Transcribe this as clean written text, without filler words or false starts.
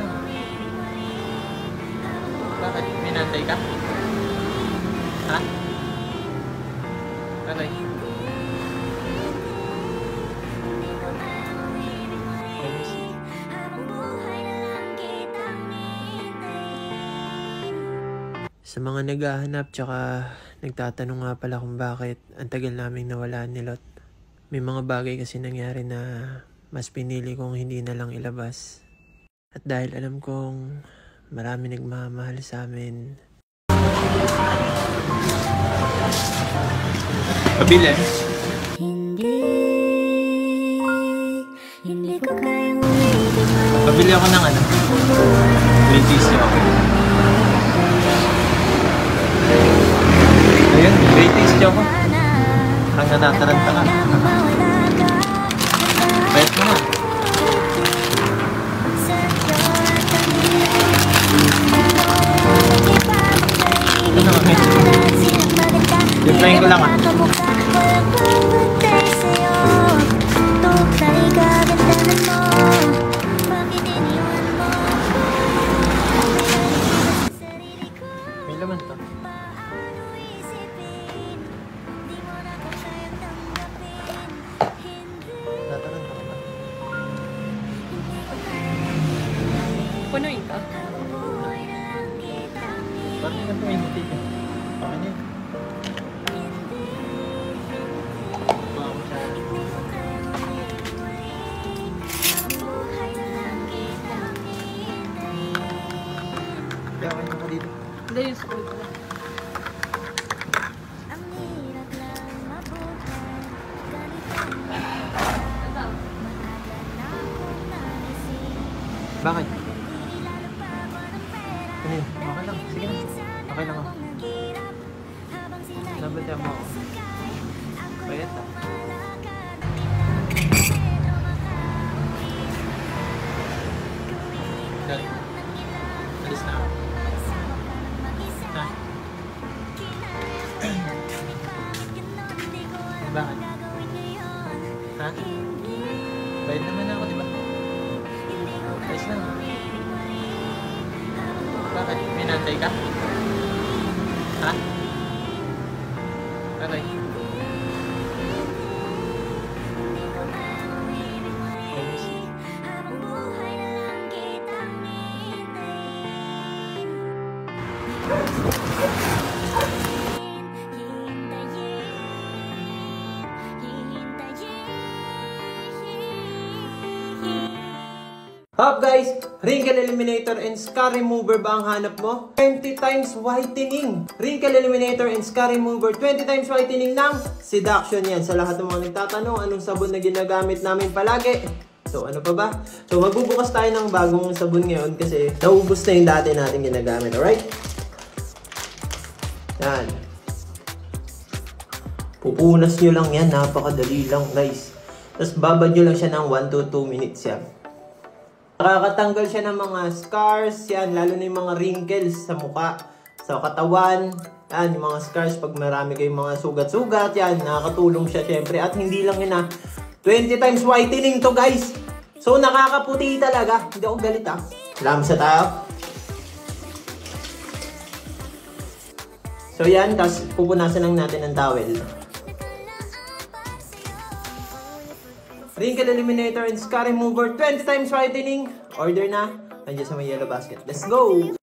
na. Bakit? May nantay ka? Ha? Bakit? Sa mga naghahanap tsaka nagtatanong nga pala kung bakit ang tagal naming nawala ni Lot. May mga bagay kasi nangyari na mas pinili kong hindi na lang ilabas. At dahil alam kong marami nagmamahal sa amin. Pabili. Pabili ako ng ano? Ladies chocolate. Ayun, ladies chocolate. Parang natataranta ka. Bayat mo na. Ito na kami. Diplayin ko lang ah. May laman to. Nataranta ka ba? Punuin ka? Bakit nga may buti ka? Okay na yun. Kaya kayo ka dito. Hindi, yung school ko. Bakit? Ano yun? Okay lang. Sige na. Okay lang ako. Nabata mo ako. Bayat ah. Dad, alis na ako. Ha? Bakit? Ha? Bayad naman ako, di ba? Alis na ako. Bakit? May nantay ka? Ha? Bakit? Up guys, wrinkle eliminator and scar remover ba ang hanap mo? 20 times whitening. Wrinkle eliminator and scar remover, 20 times whitening ng Seduction yan. Sa lahat ng mga nagtatanong, anong sabon na ginagamit namin palagi? So ano pa ba? So magbubukas tayo ng bagong sabon ngayon kasi naubos na yung dati natin ginagamit, alright? Yan. Pupunas nyo lang yan, napakadali lang guys. Tapos babad nyo lang siya ng 1 to 2 minutes yan. Nakakatanggal siya ng mga scars, yan, lalo na yung mga wrinkles sa mukha, sa katawan, yan, yung mga scars pag marami kayong mga sugat-sugat, yan, nakakatulong siya syempre. At hindi lang yun 20 times whitening to guys. So nakakaputi talaga, hindi ako galit Lamsa tayo. So yan, tapos pupunasan lang natin ng towel. Wrinkle eliminator and scar remover, 20 times whitening. Order na. Nandiyan sa may yellow basket. Let's go!